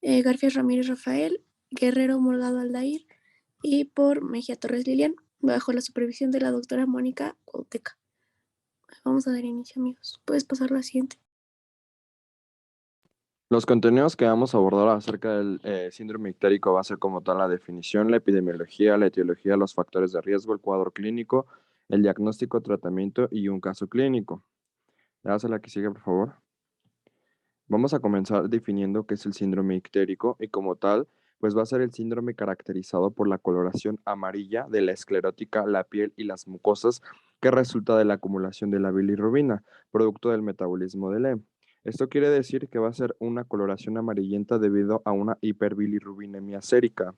Garfias Ramírez Rafael, Guerrero Morgado Aldair y por Mejía Torres Lilian, bajo la supervisión de la doctora Mónica Cuauteca. Vamos a dar inicio, amigos. Puedes pasar la siguiente. Los contenidos que vamos a abordar acerca del síndrome ictérico va a ser como tal la definición, la epidemiología, la etiología, los factores de riesgo, el cuadro clínico, el diagnóstico, tratamiento y un caso clínico. Le das a la que sigue, por favor. Vamos a comenzar definiendo qué es el síndrome ictérico y como tal, pues va a ser el síndrome caracterizado por la coloración amarilla de la esclerótica, la piel y las mucosas que resulta de la acumulación de la bilirrubina, producto del metabolismo del hemo. Esto quiere decir que va a ser una coloración amarillenta debido a una hiperbilirrubinemia sérica.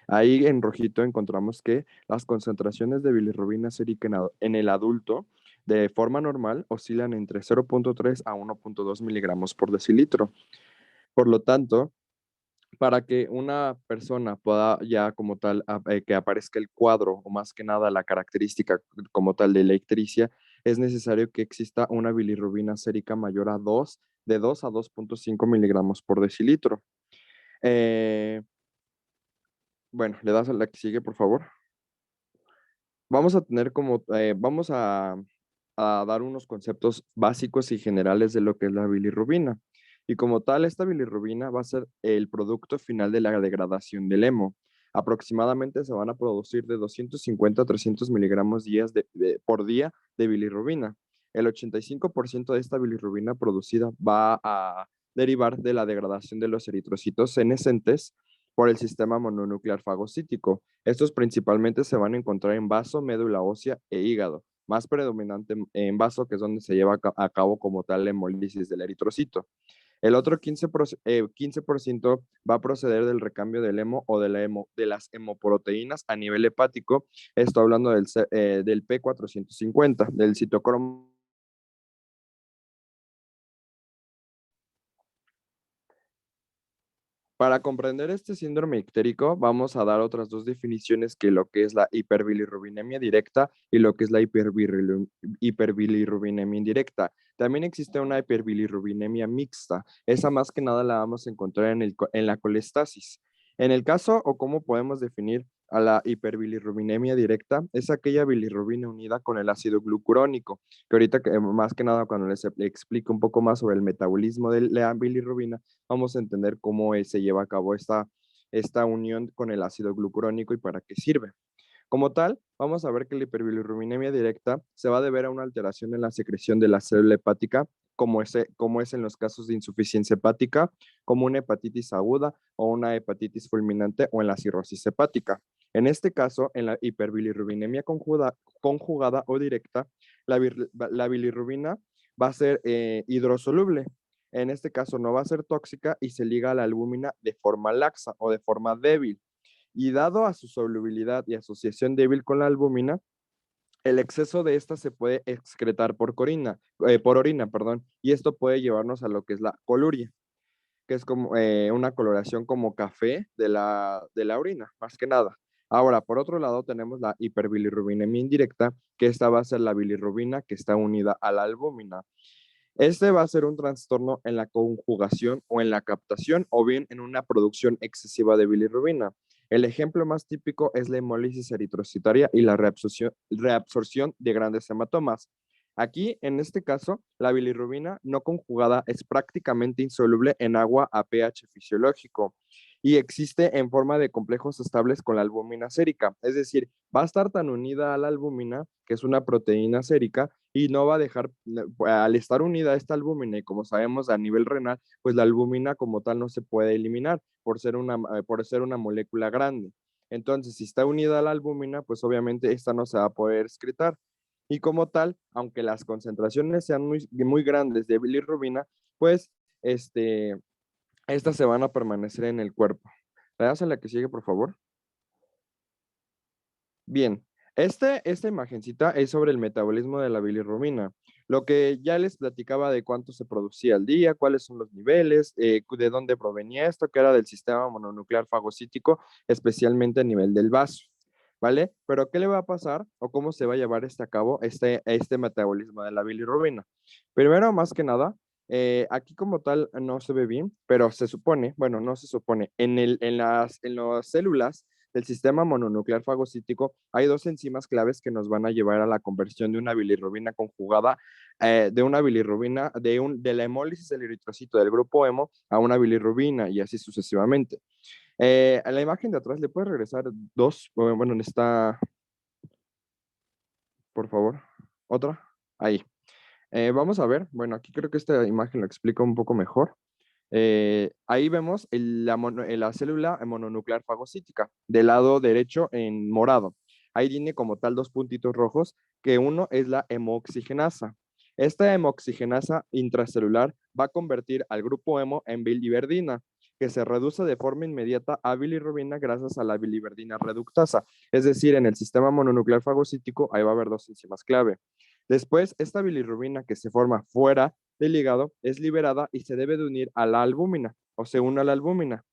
Ahí en rojito encontramos que las concentraciones de bilirrubina sérica en el adulto de forma normal oscilan entre 0.3 a 1.2 miligramos por decilitro. Por lo tanto, para que una persona pueda ya como tal, que aparezca el cuadro o más que nada la característica como tal de la ictericia, es necesario que exista una bilirrubina sérica mayor a 2, de 2 a 2.5 miligramos por decilitro. Eh, bueno, le das a la que sigue, por favor. Vamos a tener como, vamos a dar unos conceptos básicos y generales de lo que es la bilirrubina. Y como tal, esta bilirrubina va a ser el producto final de la degradación del hemo. Aproximadamente se van a producir de 250 a 300 miligramos por día de bilirrubina. El 85% de esta bilirrubina producida va a derivar de la degradación de los eritrocitos senescentes por el sistema mononuclear fagocítico. Estos principalmente se van a encontrar en vaso, médula ósea e hígado, más predominante en vaso, que es donde se lleva a cabo como tal la hemólisis del eritrocito. El otro 15% va a proceder del recambio del hemo o de las hemoproteínas a nivel hepático. Estoy hablando del P450, del citocromo. Para comprender este síndrome ictérico, vamos a dar otras dos definiciones, que lo que es la hiperbilirrubinemia directa y lo que es la hiperbilirrubinemia indirecta. También existe una hiperbilirrubinemia mixta. Esa más que nada la vamos a encontrar en la colestasis. En el caso, o cómo podemos definir a la hiperbilirrubinemia directa, es aquella bilirrubina unida con el ácido glucurónico, que ahorita más que nada cuando les explico un poco más sobre el metabolismo de la bilirrubina, vamos a entender cómo se lleva a cabo esta unión con el ácido glucurónico y para qué sirve. Como tal, vamos a ver que la hiperbilirrubinemia directa se va a deber a una alteración en la secreción de la célula hepática, como es en los casos de insuficiencia hepática, como una hepatitis aguda o una hepatitis fulminante o en la cirrosis hepática. En este caso, en la hiperbilirrubinemia conjugada o directa, la bilirrubina va a ser hidrosoluble. En este caso no va a ser tóxica y se liga a la albúmina de forma laxa o de forma débil. Y dado a su solubilidad y asociación débil con la albúmina, el exceso de esta se puede excretar por orina, perdón, y esto puede llevarnos a lo que es la coluria, que es como una coloración como café de la orina, más que nada. Ahora, por otro lado, tenemos la hiperbilirrubinemia indirecta, que esta va a ser la bilirrubina que está unida a la albúmina. Este va a ser un trastorno en la conjugación o en la captación o bien en una producción excesiva de bilirrubina. El ejemplo más típico es la hemólisis eritrocitaria y la reabsorción de grandes hematomas. Aquí, en este caso, la bilirrubina no conjugada es prácticamente insoluble en agua a pH fisiológico y existe en forma de complejos estables con la albúmina sérica. Es decir, va a estar tan unida a la albúmina, que es una proteína sérica, y no va a dejar, al estar unida a esta albúmina, y como sabemos a nivel renal, pues la albúmina como tal no se puede eliminar por ser una molécula grande. Entonces, si está unida a la albúmina, pues obviamente esta no se va a poder excretar. Y como tal, aunque las concentraciones sean muy, muy grandes de bilirrubina, pues estas se van a permanecer en el cuerpo. ¿Le das a la que sigue, por favor? Bien, esta imagencita es sobre el metabolismo de la bilirrubina. Lo que ya les platicaba de cuánto se producía al día, cuáles son los niveles, de dónde provenía esto, que era del sistema mononuclear fagocítico, especialmente a nivel del vaso, ¿vale? Pero ¿qué le va a pasar o cómo se va a llevar a cabo este metabolismo de la bilirrubina? Primero, más que nada, Aquí como tal no se ve bien, pero se supone, bueno, no se supone, en las células del sistema mononuclear fagocítico hay dos enzimas claves que nos van a llevar a la conversión de una bilirrubina conjugada, de una bilirrubina, de la hemólisis del eritrocito del grupo hemo a una bilirrubina y así sucesivamente. A la imagen de atrás, ¿le puedes regresar dos? Bueno, está, por favor, otra. Ahí. Vamos a ver, bueno, aquí creo que esta imagen lo explica un poco mejor. Ahí vemos la célula mononuclear fagocítica, del lado derecho en morado. Ahí tiene como tal dos puntitos rojos, que uno es la hemoxigenasa. Esta hemoxigenasa intracelular va a convertir al grupo hemo en biliverdina, que se reduce de forma inmediata a bilirrubina gracias a la biliverdina reductasa. Es decir, en el sistema mononuclear fagocítico, ahí va a haber dos enzimas clave. Después, esta bilirrubina que se forma fuera del hígado es liberada y se debe de unir a la albúmina o se une a la albúmina.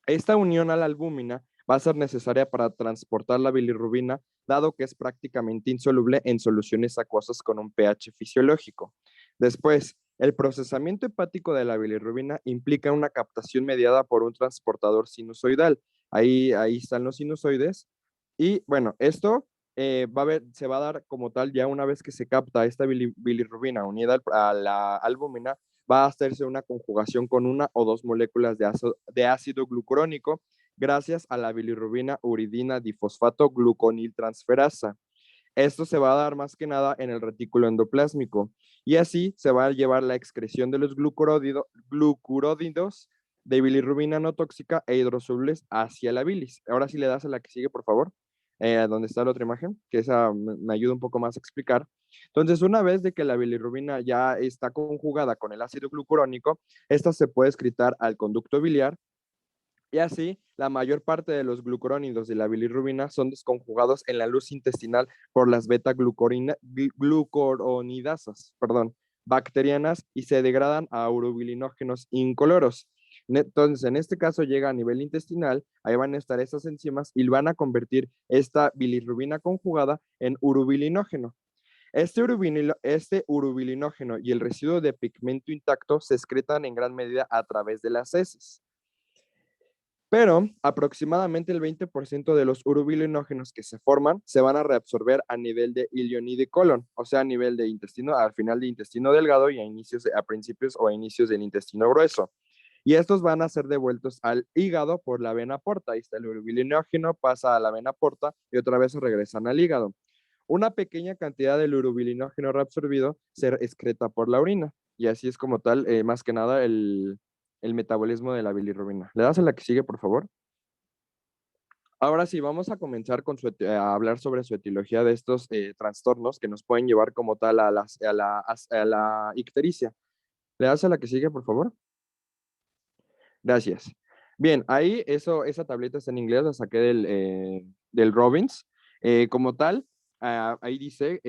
Esta unión a la albúmina va a ser necesaria para transportar la bilirrubina, dado que es prácticamente insoluble en soluciones acuosas con un pH fisiológico. Después, el procesamiento hepático de la bilirrubina implica una captación mediada por un transportador sinusoidal. Ahí están los sinusoides. Y bueno, esto se va a dar como tal ya una vez que se capta esta bilirrubina unida a la albúmina, va a hacerse una conjugación con una o dos moléculas de ácido glucurónico gracias a la bilirrubina uridina difosfato gluconiltransferasa. Esto se va a dar más que nada en el retículo endoplásmico y así se va a llevar la excreción de los glucurónidos de bilirrubina no tóxica e hidrosolubles hacia la bilis. Ahora sí le das a la que sigue, por favor, donde está la otra imagen, que esa me ayuda un poco más a explicar. Entonces, una vez de que la bilirrubina ya está conjugada con el ácido glucurónico, esta se puede excretar al conducto biliar y así la mayor parte de los glucurónidos de la bilirrubina son desconjugados en la luz intestinal por las beta-glucuronidasas, bacterianas y se degradan a urobilinógenos incoloros. Entonces, en este caso llega a nivel intestinal, ahí van a estar esas enzimas y van a convertir esta bilirrubina conjugada en urobilinógeno. Este urobilinógeno y el residuo de pigmento intacto se excretan en gran medida a través de las heces. Pero aproximadamente el 20% de los urobilinógenos que se forman se van a reabsorber a nivel de ilion y de colon, o sea, a nivel de intestino, al final de intestino delgado y a principios o a inicios del intestino grueso. Y estos van a ser devueltos al hígado por la vena porta. Ahí está el urobilinógeno, pasa a la vena porta y otra vez regresan al hígado. Una pequeña cantidad del urobilinógeno reabsorbido se excreta por la orina. Y así es como tal, más que nada, el metabolismo de la bilirrubina. ¿Le das a la que sigue, por favor? Ahora sí, vamos a comenzar a hablar sobre su etiología de estos trastornos que nos pueden llevar como tal a la ictericia. ¿Le das a la que sigue, por favor? Gracias. Bien, ahí esa tableta está en inglés, la saqué del Robbins. Como tal, ahí dice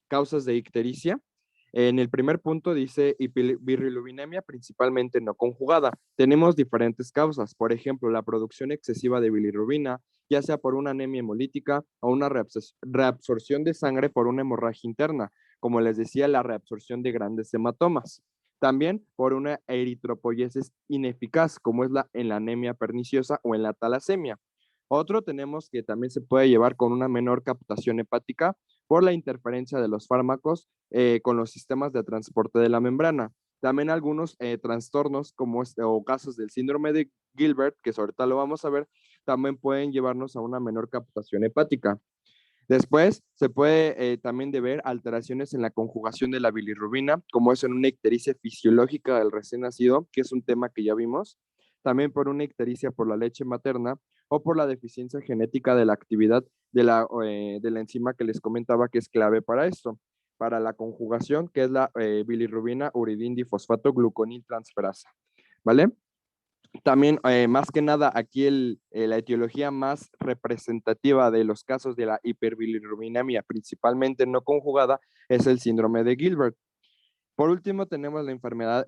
causas de ictericia. En el primer punto dice bilirrubinemia principalmente no conjugada. Tenemos diferentes causas, por ejemplo, la producción excesiva de bilirrubina, ya sea por una anemia hemolítica o una reabsorción de sangre por una hemorragia interna, como les decía, la reabsorción de grandes hematomas. También por una eritropoyesis ineficaz, como es en la anemia perniciosa o en la talasemia. Otro tenemos que también se puede llevar con una menor captación hepática por la interferencia de los fármacos con los sistemas de transporte de la membrana. También algunos trastornos o casos del síndrome de Gilbert, que ahorita lo vamos a ver, también pueden llevarnos a una menor captación hepática. Después se puede también deber alteraciones en la conjugación de la bilirrubina, como es en una ictericia fisiológica del recién nacido, que es un tema que ya vimos, también por una ictericia por la leche materna o por la deficiencia genética de la actividad de la enzima que les comentaba que es clave para esto, para la conjugación, que es la bilirrubina uridindifosfato gluconil transferasa. ¿Vale? También, más que nada, aquí la etiología más representativa de los casos de la hiperbilirrubinemia, principalmente no conjugada, es el síndrome de Gilbert. Por último, tenemos la enfermedad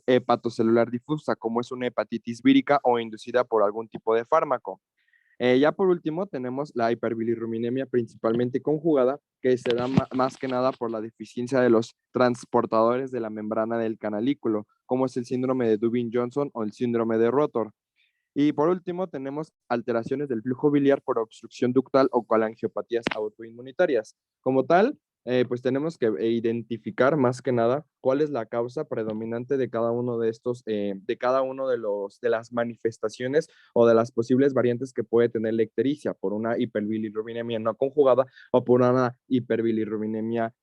hepatocelular difusa, como es una hepatitis vírica o inducida por algún tipo de fármaco. Ya por último tenemos la hiperbilirrubinemia principalmente conjugada, que se da más que nada por la deficiencia de los transportadores de la membrana del canalículo, como es el síndrome de Dubin-Johnson o el síndrome de Rotor. Y por último, tenemos alteraciones del flujo biliar por obstrucción ductal o colangiopatías autoinmunitarias. Como tal, pues tenemos que identificar más que nada cuál es la causa predominante de cada uno de estos, de cada uno de las manifestaciones o de las posibles variantes que puede tener la ictericia por una hiperbilirrubinemia no conjugada o por una hiperbilirrubinemia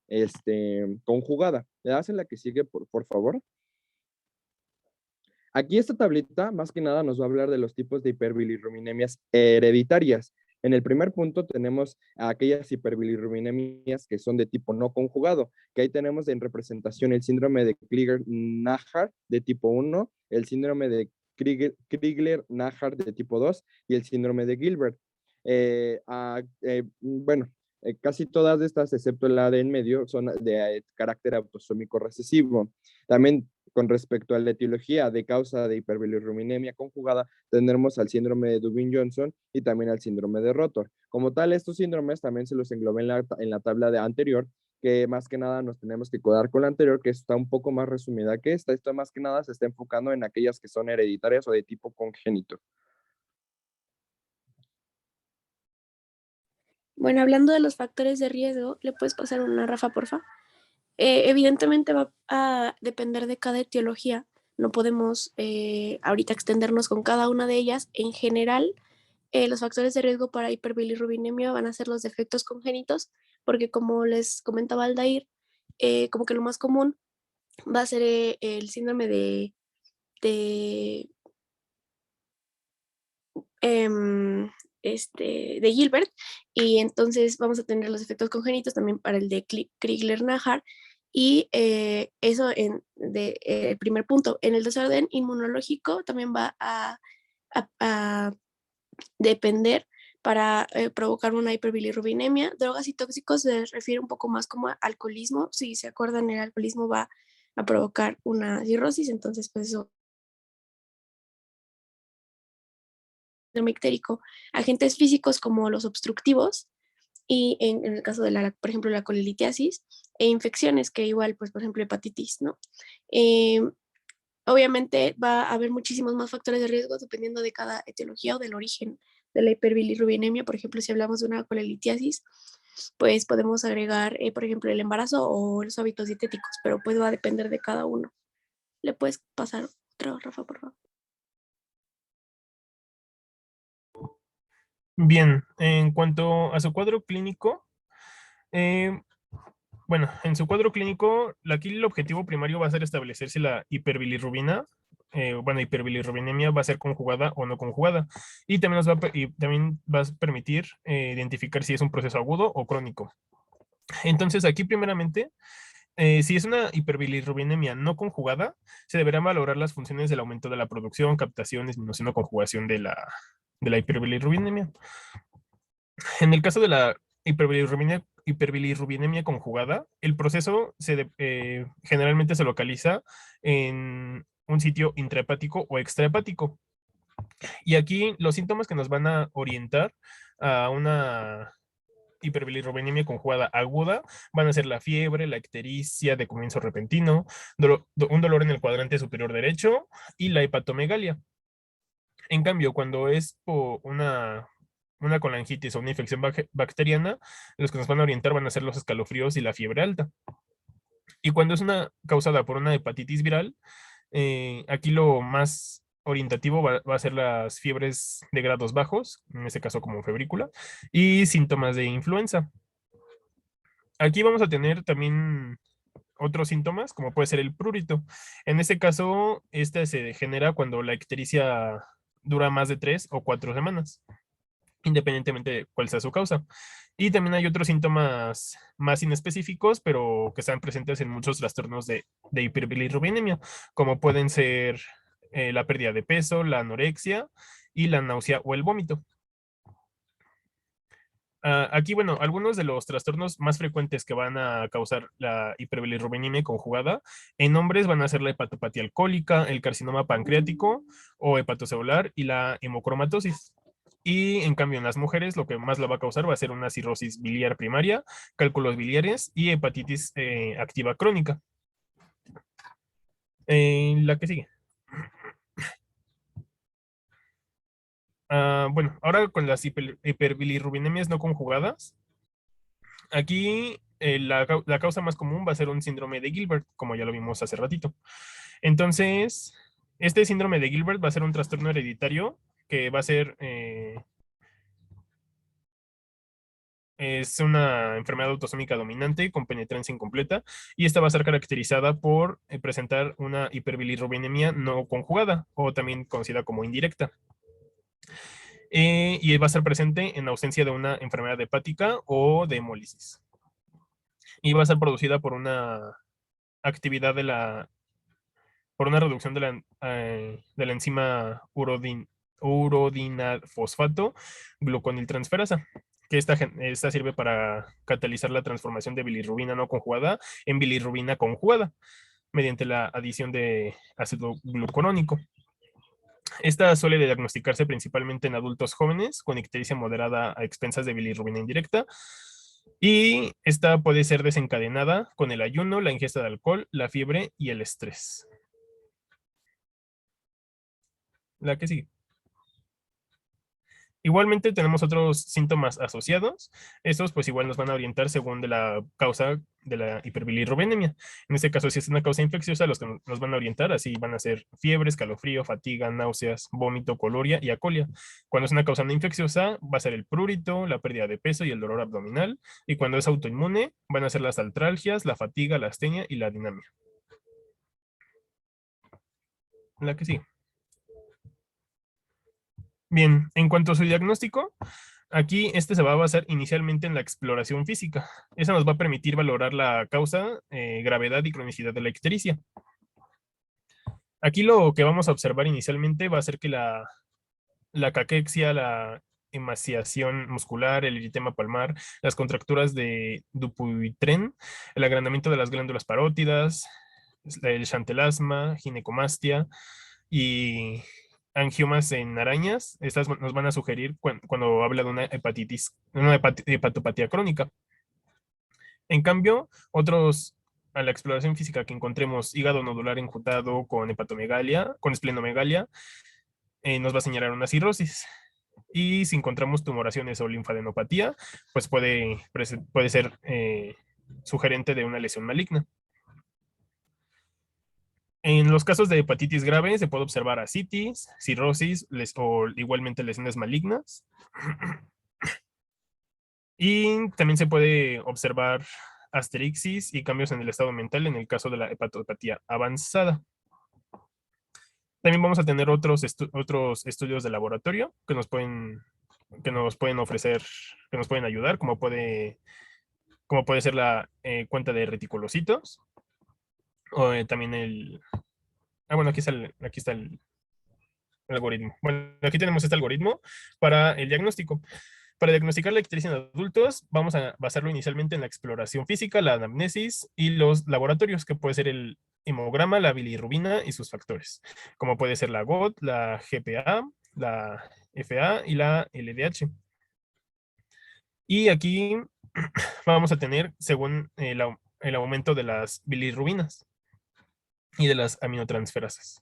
conjugada. ¿Le das en la que sigue, por favor? Aquí esta tablita, más que nada, nos va a hablar de los tipos de hiperbilirruminemias hereditarias. En el primer punto tenemos aquellas hiperbilirruminemias que son de tipo no conjugado, que ahí tenemos en representación el síndrome de Crigler-Najjar de tipo 1, el síndrome de Crigler-Najjar de tipo 2 y el síndrome de Gilbert. Bueno, casi todas estas, excepto la de en medio, son de carácter autosómico recesivo. También con respecto a la etiología de causa de hiperbilirrubinemia conjugada, tendremos al síndrome de Dubin-Johnson y también al síndrome de Rotor. Como tal, estos síndromes también se los englobé en la tabla de anterior, que más que nada nos tenemos que quedar con la anterior, que está un poco más resumida que esta. Esto más que nada se está enfocando en aquellas que son hereditarias o de tipo congénito. Bueno, hablando de los factores de riesgo, ¿le puedes pasar una, Rafa, porfa? Evidentemente va a depender de cada etiología. No podemos ahorita extendernos con cada una de ellas. En general, los factores de riesgo para hiperbilirrubinemia van a ser los defectos congénitos, porque como les comentaba Aldair, como que lo más común va a ser el síndrome de, em, de Gilbert, y entonces vamos a tener los efectos congénitos también para el de Crigler-Najjar, y eso el primer punto. En el desorden inmunológico también va a depender para provocar una hiperbilirrubinemia. Drogas y tóxicos se refiere un poco más como a alcoholismo. Si se acuerdan, el alcoholismo va a provocar una cirrosis, entonces pues eso ictérico. Agentes físicos como los obstructivos y en el caso de por ejemplo, la colelitiasis e infecciones que igual, pues por ejemplo, hepatitis, ¿no? Eh, Obviamente va a haber muchísimos más factores de riesgo dependiendo de cada etiología o del origen de la hiperbilirrubinemia. Por ejemplo, si hablamos de una colelitiasis, pues podemos agregar, por ejemplo, el embarazo o los hábitos dietéticos, pero pues va a depender de cada uno. ¿Le puedes pasar otro, Rafa, por favor? Bien, en cuanto a su cuadro clínico, eh, bueno, en su cuadro clínico, aquí el objetivo primario va a ser establecer si la hiperbilirrubina, hiperbilirrubinemia va a ser conjugada o no conjugada. Y también, también va a permitir identificar si es un proceso agudo o crónico. Entonces, aquí primeramente, si es una hiperbilirrubinemia no conjugada, se deberán valorar las funciones del aumento de la producción, captación, disminución o conjugación de la hiperbilirrubinemia. En el caso de la hiperbilirrubinemia conjugada, el proceso generalmente se localiza en un sitio intrahepático o extrahepático. Y aquí los síntomas que nos van a orientar a una hiperbilirrubinemia conjugada aguda van a ser la fiebre, la ictericia de comienzo repentino, un dolor en el cuadrante superior derecho y la hepatomegalia. En cambio, cuando es por una colangitis o una infección bacteriana, los que nos van a orientar van a ser los escalofríos y la fiebre alta. Y cuando es causada por una hepatitis viral, aquí lo más orientativo va a ser las fiebres de grados bajos, en este caso como febrícula, y síntomas de influenza. Aquí vamos a tener también otros síntomas, como puede ser el prurito. En este caso, este se genera cuando la ictericia dura más de 3 o 4 semanas, independientemente de cuál sea su causa. Y también hay otros síntomas más inespecíficos, pero que están presentes en muchos trastornos de hiperbilirrubinemia, como pueden ser la pérdida de peso, la anorexia y la náusea o el vómito. Aquí, bueno, algunos de los trastornos más frecuentes que van a causar la hiperbilirrubinemia conjugada en hombres van a ser la hepatopatía alcohólica, el carcinoma pancreático o hepatocelular y la hemocromatosis. Y en cambio en las mujeres lo que más la va a causar va a ser una cirrosis biliar primaria, cálculos biliares y hepatitis activa crónica. La que sigue. Bueno, ahora con las hiperbilirrubinemia no conjugadas, aquí la causa más común va a ser un síndrome de Gilbert, como ya lo vimos hace ratito. Entonces, este síndrome de Gilbert va a ser un trastorno hereditario que va a ser, es una enfermedad autosómica dominante con penetrancia incompleta y esta va a ser caracterizada por presentar una hiperbilirrubinemia no conjugada o también conocida como indirecta. Y va a estar presente en ausencia de una enfermedad hepática o de hemólisis. Y va a ser producida por una actividad por una reducción de la enzima urodinafosfato gluconiltransferasa, que esta sirve para catalizar la transformación de bilirrubina no conjugada en bilirrubina conjugada mediante la adición de ácido glucurónico. Esta suele diagnosticarse principalmente en adultos jóvenes con ictericia moderada a expensas de bilirrubina indirecta. Y esta puede ser desencadenada con el ayuno, la ingesta de alcohol, la fiebre y el estrés. La que sigue. Igualmente tenemos otros síntomas asociados. Estos pues igual nos van a orientar según de la causa de la hiperbilirrubinemia. En este caso, si es una causa infecciosa, los que nos van a orientar así van a ser fiebre, escalofrío, fatiga, náuseas, vómito, coluria y acolia. Cuando es una causa no infecciosa, va a ser el prurito, la pérdida de peso y el dolor abdominal. Y cuando es autoinmune, van a ser las artralgias, la fatiga, la astenia y la dinamia. La que sigue. Bien, en cuanto a su diagnóstico, aquí este se va a basar inicialmente en la exploración física. Esa nos va a permitir valorar la causa, gravedad y cronicidad de la ictericia. Aquí lo que vamos a observar inicialmente va a ser que la caquexia, la emaciación muscular, el eritema palmar, las contracturas de Dupuytren, el agrandamiento de las glándulas parótidas, el xantelasma, ginecomastia y angiomas en arañas. Estas nos van a sugerir cuando habla de una hepatitis, una hepatopatía crónica. En cambio, a la exploración física que encontremos hígado nodular enjutado con hepatomegalia, con esplenomegalia, nos va a señalar una cirrosis. Y si encontramos tumoraciones o linfadenopatía, pues puede ser sugerente de una lesión maligna. En los casos de hepatitis grave se puede observar ascitis, cirrosis o igualmente lesiones malignas. Y también se puede observar asterixis y cambios en el estado mental en el caso de la hepatopatía avanzada. También vamos a tener otros estudios de laboratorio que nos pueden ofrecer, que nos pueden ayudar, como puede ser la cuenta de reticulocitos, o también bueno, aquí está el algoritmo. Bueno, aquí tenemos este algoritmo para el diagnóstico. Para diagnosticar la ictericia en adultos, vamos a basarlo inicialmente en la exploración física, la anamnesis y los laboratorios, que puede ser el hemograma, la bilirrubina y sus factores, como puede ser la GOT, la GPA, la FA y la LDH. Y aquí vamos a tener, según el aumento de las bilirrubinas y de las aminotransferasas.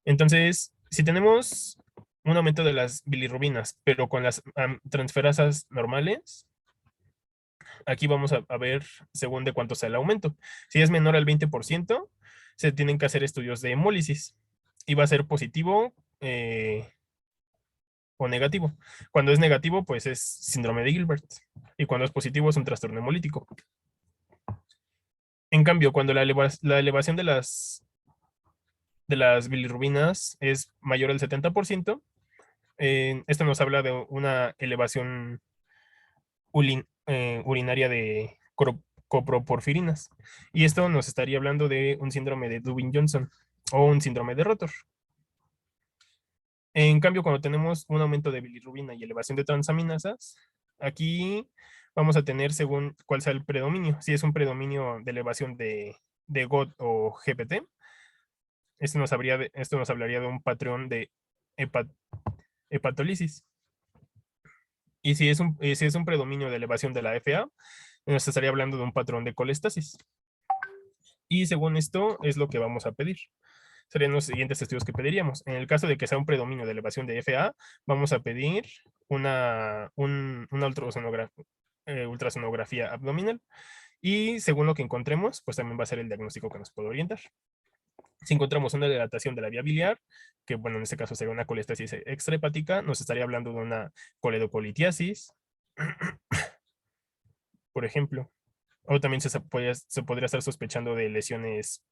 Entonces, si tenemos un aumento de las bilirrubinas, pero con las transferasas normales, aquí vamos a ver según de cuánto sea el aumento. Si es menor al 20%, se tienen que hacer estudios de hemólisis y va a ser positivo o negativo. Cuando es negativo, pues es síndrome de Gilbert, y cuando es positivo es un trastorno hemolítico. En cambio, cuando la elevación de las bilirrubinas es mayor al 70%, esto nos habla de una elevación urinaria de coproporfirinas. Y esto nos estaría hablando de un síndrome de Dubin-Johnson o un síndrome de Rotor. En cambio, cuando tenemos un aumento de bilirrubina y elevación de transaminasas, aquí vamos a tener según cuál sea el predominio. Si es un predominio de elevación de GOT o GPT, esto nos hablaría de un patrón de hepatólisis. Y si es un predominio de elevación de la FA, nos estaría hablando de un patrón de colestasis. Y según esto es lo que vamos a pedir. Serían los siguientes estudios que pediríamos. En el caso de que sea un predominio de elevación de FA, vamos a pedir una ultrasonografía abdominal. Y según lo que encontremos, pues también va a ser el diagnóstico que nos puede orientar. Si encontramos una dilatación de la vía biliar, que bueno, en este caso sería una colestasis extrahepática, nos estaría hablando de una coledocolitiasis, por ejemplo. O también se podría estar sospechando de lesiones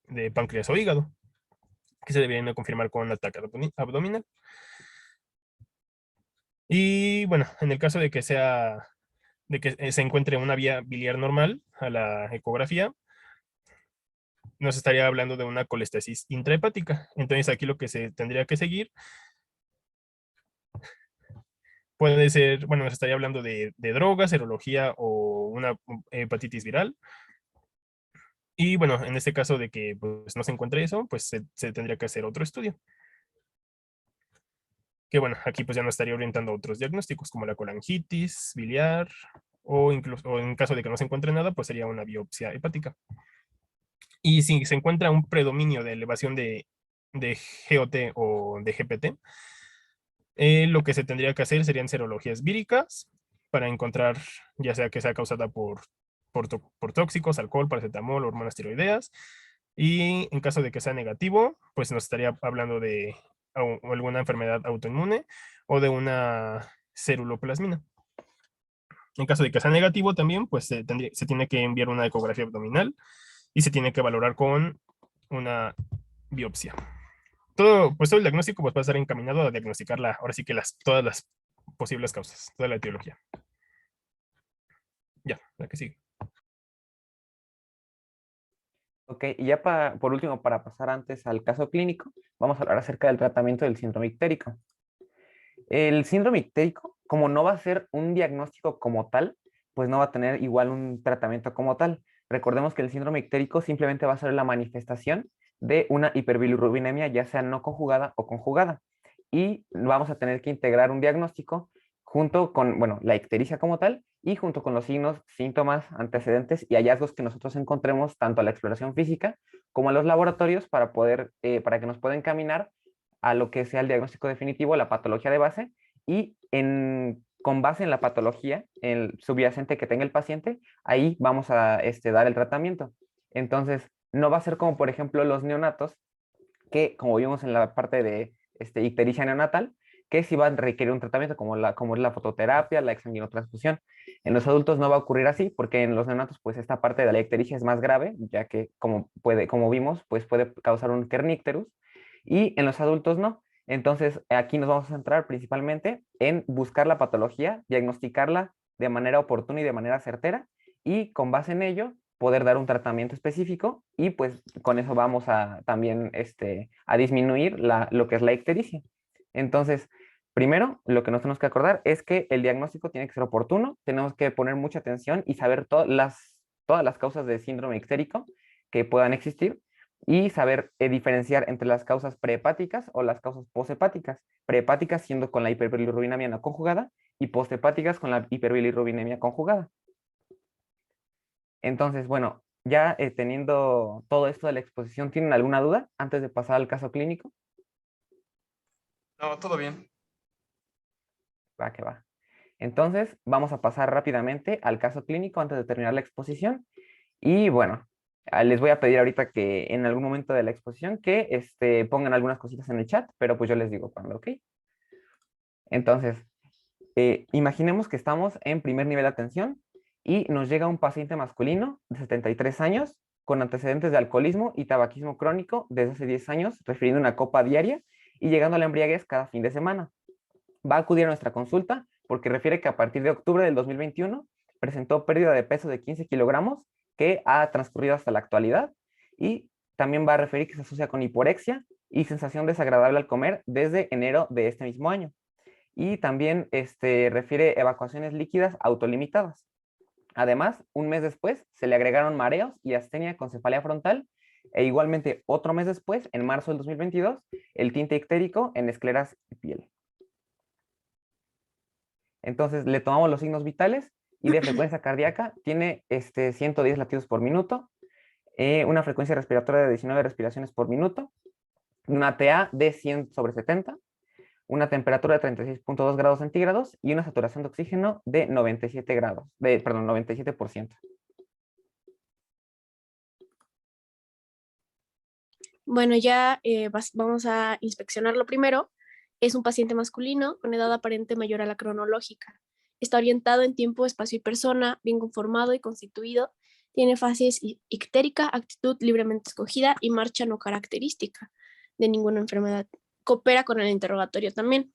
de páncreas o hígado, que se deberían de confirmar con un ataque abdominal. Y bueno, en el caso de que se encuentre una vía biliar normal a la ecografía, nos estaría hablando de una colestasis intrahepática. Entonces aquí lo que se tendría que seguir puede ser, bueno, nos estaría hablando de drogas, serología o una hepatitis viral. Y bueno, en este caso de que pues, no se encuentre eso, pues se tendría que hacer otro estudio. Que bueno, aquí pues ya nos estaría orientando a otros diagnósticos como la colangitis biliar o incluso o en caso de que no se encuentre nada, pues sería una biopsia hepática. Y si se encuentra un predominio de elevación de GOT o de GPT, lo que se tendría que hacer serían serologías víricas para encontrar ya sea que sea causada por tóxicos, alcohol, paracetamol, hormonas tiroideas. Y en caso de que sea negativo, pues nos estaría hablando de alguna enfermedad autoinmune o de una ceruloplasmina. En caso de que sea negativo también, pues se tiene que enviar una ecografía abdominal y se tiene que valorar con una biopsia. Pues todo el diagnóstico pues, va a estar encaminado a diagnosticar ahora sí que todas las posibles causas, toda la etiología. Ya, la que sigue. Ok, y ya por último, para pasar antes al caso clínico, vamos a hablar acerca del tratamiento del síndrome ictérico. El síndrome ictérico, como no va a ser un diagnóstico como tal, pues no va a tener igual un tratamiento como tal. Recordemos que el síndrome ictérico simplemente va a ser la manifestación de una hiperbilirrubinemia, ya sea no conjugada o conjugada. Y vamos a tener que integrar un diagnóstico junto con, bueno, la ictericia como tal y junto con los signos, síntomas, antecedentes y hallazgos que nosotros encontremos tanto a la exploración física como a los laboratorios para que nos puedan encaminar a lo que sea el diagnóstico definitivo, la patología de base, y con base en la patología subyacente que tenga el paciente, ahí vamos a dar el tratamiento. Entonces, no va a ser como, por ejemplo, los neonatos, que como vimos en la parte de ictericia neonatal, que sí va a requerir un tratamiento como es la fototerapia, la exsanguinotransfusión. En los adultos no va a ocurrir así, porque en los neonatos, pues esta parte de la ictericia es más grave, ya que como vimos, pues puede causar un kernicterus, y en los adultos no. Entonces, aquí nos vamos a centrar principalmente en buscar la patología, diagnosticarla de manera oportuna y de manera certera, y con base en ello, poder dar un tratamiento específico, y pues con eso vamos a también a disminuir lo que es la ictericia. Entonces, primero, lo que nos tenemos que acordar es que el diagnóstico tiene que ser oportuno, tenemos que poner mucha atención y saber todas las causas de síndrome ictérico que puedan existir, y saber diferenciar entre las causas prehepáticas o las causas poshepáticas. Prehepáticas siendo con la hiperbilirrubinemia no conjugada y poshepáticas con la hiperbilirrubinemia conjugada. Entonces, bueno, ya teniendo todo esto de la exposición, ¿tienen alguna duda antes de pasar al caso clínico? No, todo bien. Va que va. Entonces, vamos a pasar rápidamente al caso clínico antes de terminar la exposición. Y bueno, les voy a pedir ahorita que en algún momento de la exposición que pongan algunas cositas en el chat, pero pues yo les digo cuando, ¿ok? Entonces, imaginemos que estamos en primer nivel de atención y nos llega un paciente masculino de 73 años con antecedentes de alcoholismo y tabaquismo crónico desde hace 10 años, refiriendo una copa diaria y llegando a la embriaguez cada fin de semana. Va a acudir a nuestra consulta porque refiere que a partir de octubre del 2021 presentó pérdida de peso de 15 kilogramos que ha transcurrido hasta la actualidad, y también va a referir que se asocia con hiporexia y sensación desagradable al comer desde enero de este mismo año. Y también refiere evacuaciones líquidas autolimitadas. Además, un mes después se le agregaron mareos y astenia con cefalea frontal, e igualmente otro mes después, en marzo del 2022, el tinte ictérico en escleras y piel. Entonces le tomamos los signos vitales y de frecuencia cardíaca tiene 110 latidos por minuto, una frecuencia respiratoria de 19 respiraciones por minuto, una TA de 100/70, una temperatura de 36.2 grados centígrados y una saturación de oxígeno de 97 grados, perdón, 97%. Bueno, ya vamos a inspeccionarlo primero. Es un paciente masculino con edad aparente mayor a la cronológica. Está orientado en tiempo, espacio y persona, bien conformado y constituido. Tiene fases ictérica, actitud libremente escogida y marcha no característica de ninguna enfermedad. Coopera con el interrogatorio también.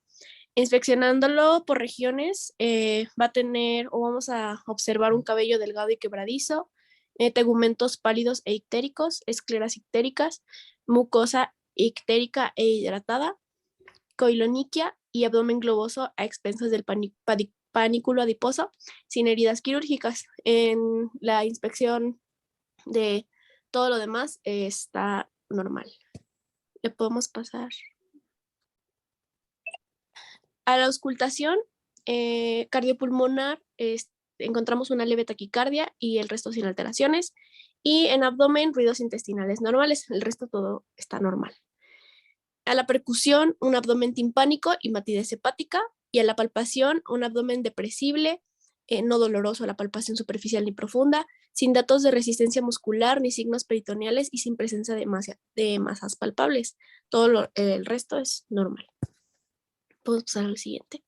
Inspeccionándolo por regiones, va a tener o vamos a observar un cabello delgado y quebradizo, tegumentos pálidos e ictéricos, escleras ictéricas, mucosa ictérica e hidratada, coiloniquia y abdomen globoso a expensas del panículo adiposo, sin heridas quirúrgicas. En la inspección de todo lo demás está normal. Le podemos pasar a la auscultación cardiopulmonar. Encontramos una leve taquicardia y el resto sin alteraciones. Y en abdomen, ruidos intestinales normales. El resto todo está normal. A la percusión, un abdomen timpánico y matidez hepática. Y a la palpación, un abdomen depresible, no doloroso a la palpación superficial ni profunda, sin datos de resistencia muscular ni signos peritoneales y sin presencia de masas palpables. Todo el resto es normal. Podemos pasar al siguiente.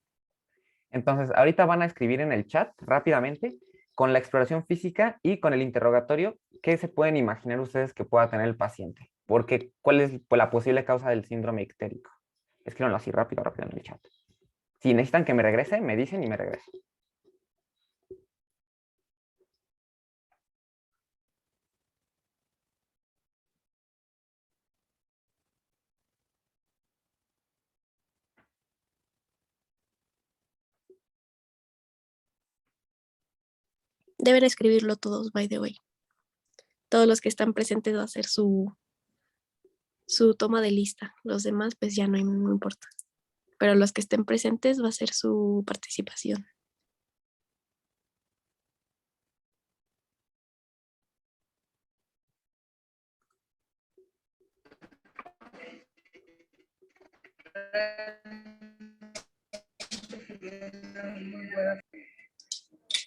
Entonces, ahorita van a escribir en el chat rápidamente con la exploración física y con el interrogatorio qué se pueden imaginar ustedes que pueda tener el paciente. Porque, ¿cuál es la posible causa del síndrome ictérico? Escríbanlo así rápido en el chat. Si necesitan que me regrese, me dicen y me regreso. Deben escribirlo todos, by the way. Todos los que están presentes va a hacer su toma de lista. Los demás, pues ya no importa. Pero los que estén presentes va a ser su participación.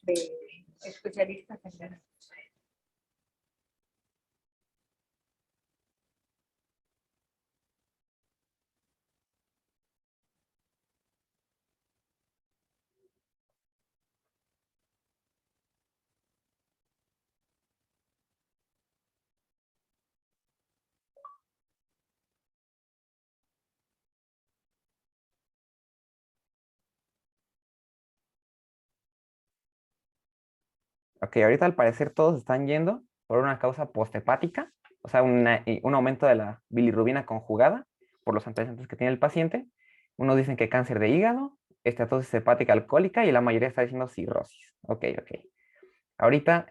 De especialistas en Ok, ahorita al parecer todos están yendo por una causa posthepática, o sea, un aumento de la bilirrubina conjugada por los antecedentes que tiene el paciente. Unos dicen que cáncer de hígado, esteatosis hepática alcohólica y la mayoría está diciendo cirrosis. Ok. Ahorita,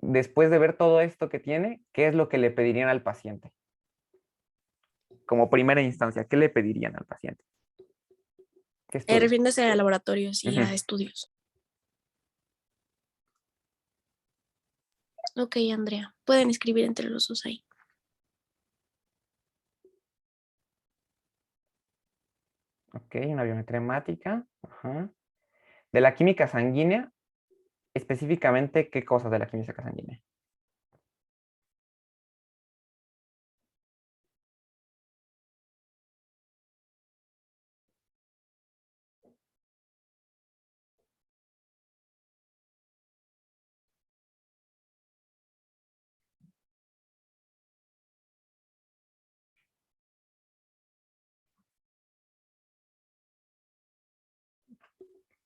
después de ver todo esto que tiene, ¿qué es lo que le pedirían al paciente? Como primera instancia, ¿qué le pedirían al paciente? ¿Qué estudio? Refiriéndose a laboratorios y a estudios. Ok, Andrea. Pueden escribir entre los dos ahí. Ok, una biometría hemática. Ajá. De la química sanguínea, específicamente, ¿qué cosas de la química sanguínea?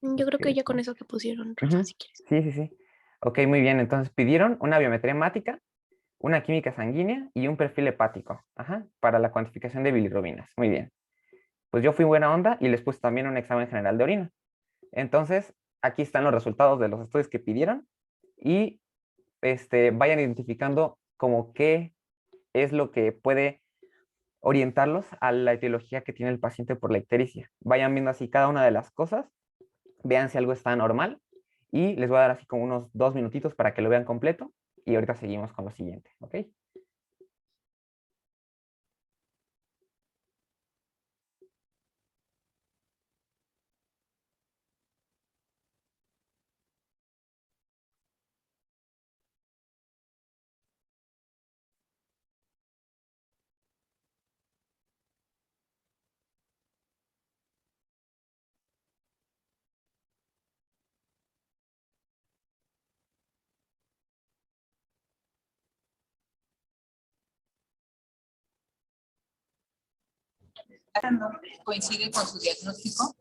Yo creo que Ok. ya con eso que pusieron, Rosa, si quieres. Sí. Ok, muy bien. Entonces pidieron una biometría hemática, una química sanguínea y un perfil hepático. Ajá, para la cuantificación de bilirrubinas. Muy bien. Pues yo fui buena onda y les puse también un examen general de orina. Entonces, aquí están los resultados de los estudios que pidieron y vayan identificando como qué es lo que puede orientarlos a la etiología que tiene el paciente por la ictericia. Vayan viendo así cada una de las cosas vean si algo está normal y les voy a dar así como unos 2 minutitos para que lo vean completo y ahorita seguimos con lo siguiente, ¿ok? ¿No coincide con su diagnóstico?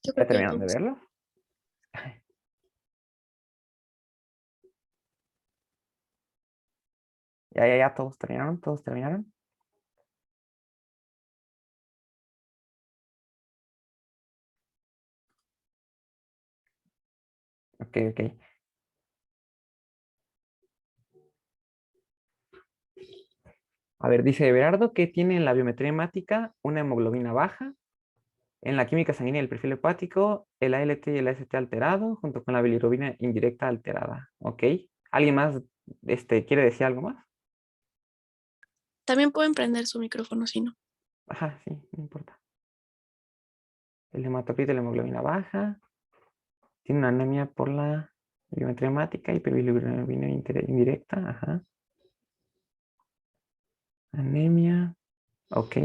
Yo ¿Ya creo que ya terminaron de todos. verlo? Ya, todos terminaron, todos terminaron. Ok, ok. A ver, dice Everardo que tiene en la biometría hemática una hemoglobina baja, en la química sanguínea el perfil hepático, el ALT y el AST alterado, junto con la bilirrubina indirecta alterada. Ok. ¿Alguien más quiere decir algo más? También pueden prender su micrófono si no. Ajá, sí, no importa. El hematocrito y la hemoglobina baja. Tiene una anemia por la biometría hemática, hiperbilirrubina indirecta. Ajá. Anemia. Ok.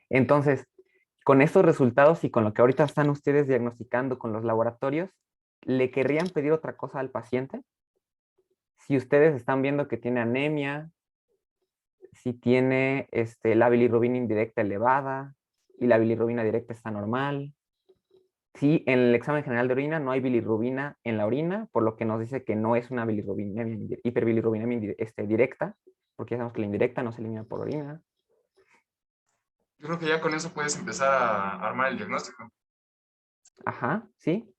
Entonces, con estos resultados y con lo que ahorita están ustedes diagnosticando con los laboratorios, ¿le querrían pedir otra cosa al paciente? Si ustedes están viendo que tiene anemia, si tiene la bilirrubina indirecta elevada y la bilirrubina directa está normal, si en el examen general de orina no hay bilirrubina en la orina, por lo que nos dice que no es una hiperbilirrubinemia directa, porque ya sabemos que la indirecta no se elimina por orina. Yo creo que ya con eso puedes empezar a armar el diagnóstico. Ajá, ¿sí?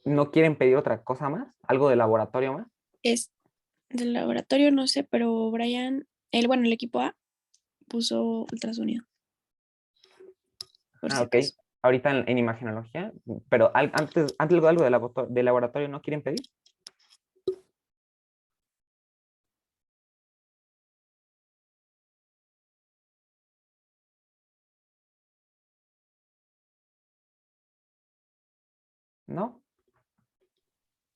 ¿No quieren pedir otra cosa más? ¿Algo de laboratorio más? Es del laboratorio, no sé, pero Brian, el equipo A puso ultrasonido. Por si Ok. acaso. Ahorita en imagenología, pero antes algo de laboratorio no quieren pedir. ¿No?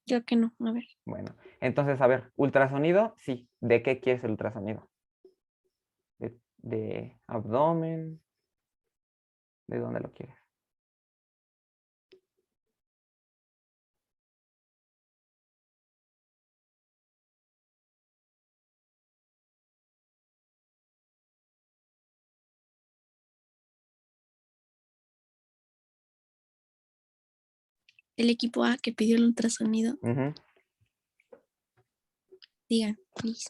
Creo que no, a ver. Bueno, entonces, a ver, ultrasonido, sí. ¿De qué quieres el ultrasonido? ¿De abdomen? ¿De dónde lo quieres? El equipo A que pidió el ultrasonido, Ujú. digan, please.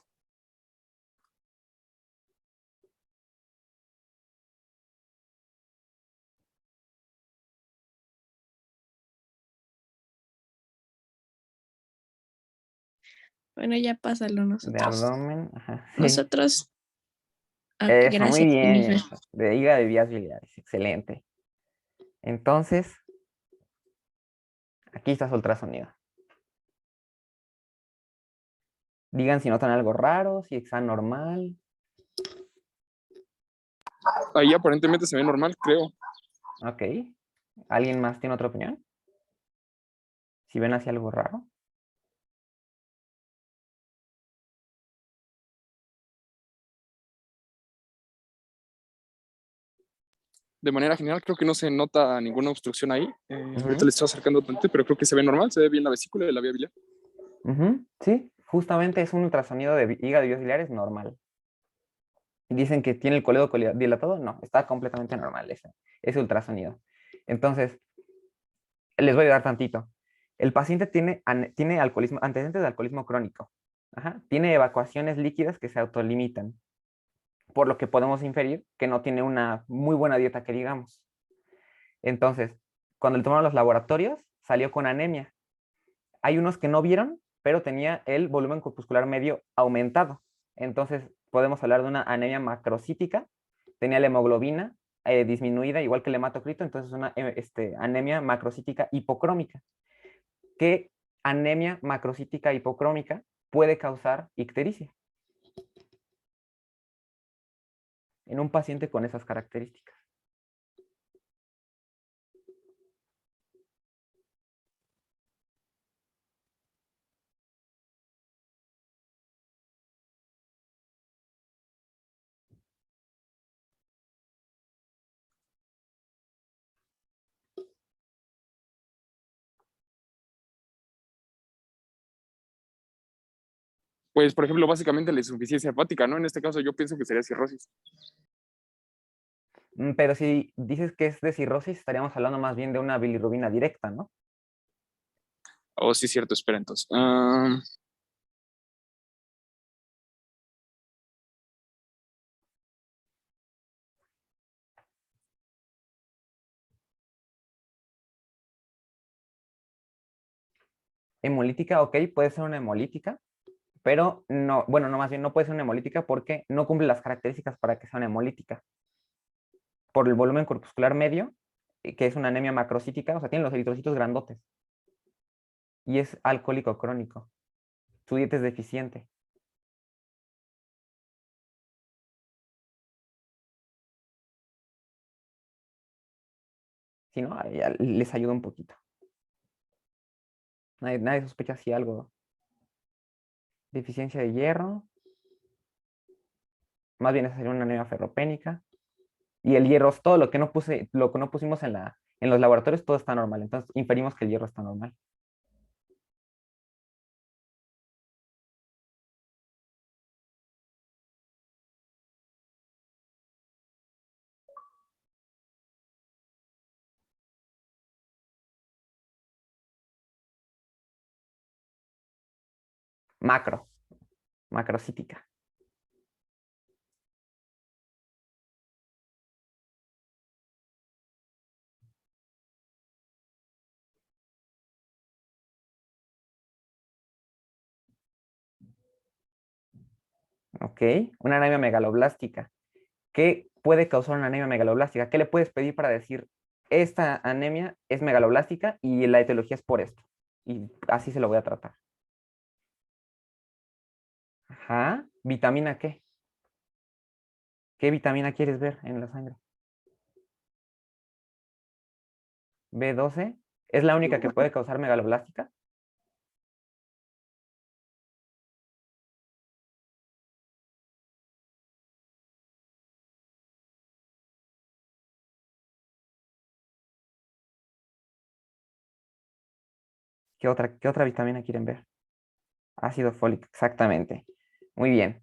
Bueno, ya pásalo De nosotros. abdomen, ajá, sí. Nosotros. Ok, Eso, muy gracias, bien. Jennifer. Eso. De hígado y vías biliares, excelente. Entonces, Aquí está su ultrasonido. Digan si notan algo raro, si está normal. Ahí aparentemente se ve normal, creo. Ok. ¿Alguien más tiene otra opinión? Si ven así algo raro. De manera general, creo que no se nota ninguna obstrucción ahí. Ahorita Ujú. le estoy acercando tanto, pero creo que se ve normal, se ve bien la vesícula y la vía biliar. Ujú, sí, justamente es un ultrasonido de hígado y vías biliares normal. Dicen que tiene el coledo dilatado. No, está completamente normal ese ultrasonido. Entonces, les voy a dar tantito. El paciente tiene alcoholismo, antecedentes de alcoholismo crónico. Ajá. Tiene evacuaciones líquidas que se autolimitan, por lo que podemos inferir que no tiene una muy buena dieta que digamos. Entonces, cuando le tomaron los laboratorios, salió con anemia. Hay unos que no vieron, pero tenía el volumen corpuscular medio aumentado. Entonces, podemos hablar de una anemia macrocítica. Tenía la hemoglobina disminuida, igual que el hematocrito, entonces una anemia macrocítica hipocrómica. ¿Qué anemia macrocítica hipocrómica puede causar ictericia en un paciente con esas características? Pues, por ejemplo, básicamente la insuficiencia hepática, ¿no? En este caso yo pienso que sería cirrosis. Pero si dices que es de cirrosis, estaríamos hablando más bien de una bilirrubina directa, ¿no? Oh, sí, cierto, espera entonces. Hemolítica, ok, puede ser una hemolítica, pero no, bueno, no, más bien no puede ser una hemolítica porque no cumple las características para que sea una hemolítica. Por el volumen corpuscular medio, que es una anemia macrocítica, o sea, tiene los eritrocitos grandotes. Y es alcohólico crónico. Su dieta es deficiente. Si no, ya les ayuda un poquito. Nadie sospecha si algo. Deficiencia de hierro. Más bien es una anemia ferropénica. Y el hierro, todo lo que no pusimos en los laboratorios, todo está normal. Entonces inferimos que el hierro está normal. Macrocítica. Ok, una anemia megaloblástica. ¿Qué puede causar una anemia megaloblástica? ¿Qué le puedes pedir para decir, esta anemia es megaloblástica y la etiología es por esto? Y así se lo voy a tratar. Ajá, ¿vitamina qué? ¿Qué vitamina quieres ver en la sangre? B12. ¿Es la única que puede causar megaloblástica? ¿Qué otra vitamina quieren ver? Ácido fólico, exactamente. Muy bien.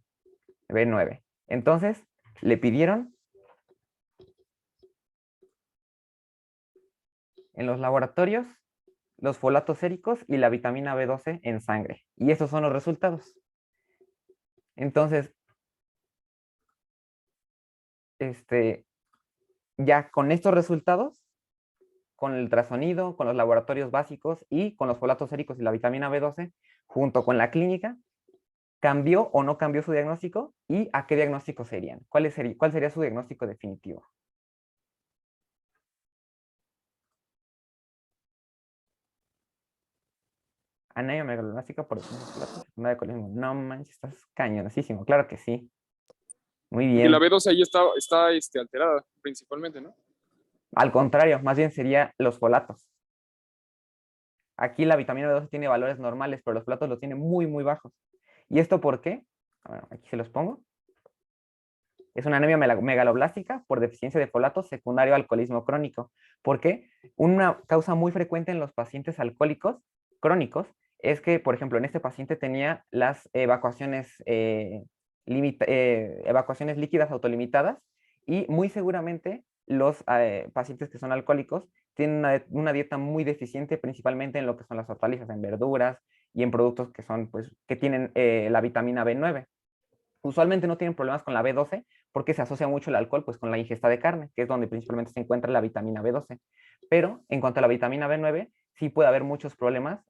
B9. Entonces, le pidieron en los laboratorios los folatos séricos y la vitamina B12 en sangre. Y estos son los resultados. Entonces, ya con estos resultados, con el ultrasonido, con los laboratorios básicos y con los folatos séricos y la vitamina B12, junto con la clínica, ¿cambió o no cambió su diagnóstico? ¿Y a qué diagnóstico serían? ¿Cuál sería su diagnóstico definitivo? Anemia megaloblástica por deficiencia de folato, secundaria de alcoholismo. No manches, estás cañoncísimo. Claro que sí. Muy Y bien. la B12 ahí está alterada principalmente, ¿no? Al contrario, más bien sería los folatos. Aquí la vitamina B12 tiene valores normales, pero los folatos los tiene muy, muy bajos. ¿Y esto por qué? Bueno, aquí se los pongo. Es una anemia megaloblástica por deficiencia de folato secundario a alcoholismo crónico. ¿Por qué? Una causa muy frecuente en los pacientes alcohólicos crónicos es que, por ejemplo, en este paciente tenía las evacuaciones líquidas autolimitadas y muy seguramente los pacientes que son alcohólicos tienen una dieta muy deficiente, principalmente en lo que son las hortalizas, en verduras y en productos que son, pues, que tienen la vitamina B9. Usualmente no tienen problemas con la B12 porque se asocia mucho el alcohol pues, con la ingesta de carne, que es donde principalmente se encuentra la vitamina B12. Pero en cuanto a la vitamina B9, sí puede haber muchos problemas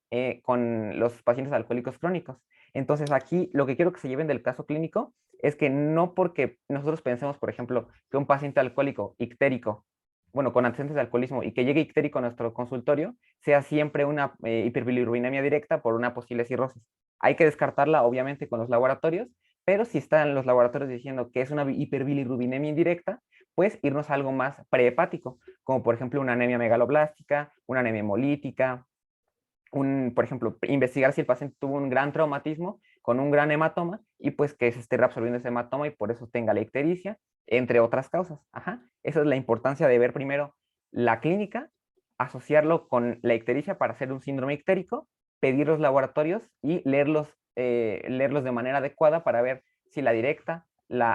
con los pacientes alcohólicos crónicos. Entonces aquí lo que quiero que se lleven del caso clínico es que no porque nosotros pensemos, por ejemplo, que un paciente alcohólico ictérico, bueno, con antecedentes de alcoholismo y que llegue ictérico a nuestro consultorio, sea siempre una hiperbilirrubinemia directa por una posible cirrosis. Hay que descartarla, obviamente, con los laboratorios, pero si están los laboratorios diciendo que es una hiperbilirrubinemia indirecta, pues irnos a algo más prehepático, como por ejemplo una anemia megaloblástica, una anemia hemolítica, por ejemplo, investigar si el paciente tuvo un gran traumatismo con un gran hematoma y pues que se esté reabsorbiendo ese hematoma y por eso tenga la ictericia, entre otras causas. Ajá. Esa es la importancia de ver primero la clínica, asociarlo con la ictericia para hacer un síndrome ictérico, pedir los laboratorios y leerlos de manera adecuada para ver si la directa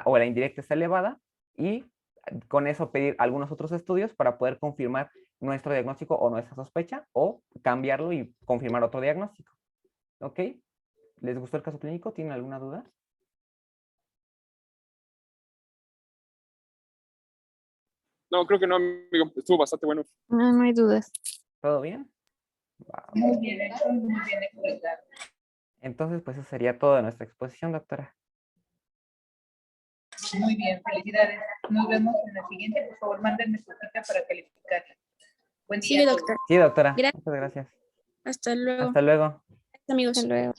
o la indirecta está elevada y con eso pedir algunos otros estudios para poder confirmar nuestro diagnóstico o nuestra sospecha o cambiarlo y confirmar otro diagnóstico. ¿Ok? ¿Les gustó el caso clínico? ¿Tienen alguna duda? No, creo que no, amigo. Estuvo bastante bueno. No, no hay dudas. ¿Todo bien? Wow. Muy bien hecho, muy bien explicado. Entonces, pues eso sería todo de nuestra exposición, doctora. Muy bien, felicidades. Nos vemos en la siguiente. Por favor, mándenme su cita para calificarla. Buen día. Sí, a todos. doctor. Sí, doctora. Gracias. Muchas gracias. Hasta luego. Hasta luego. Amigos. Hasta luego.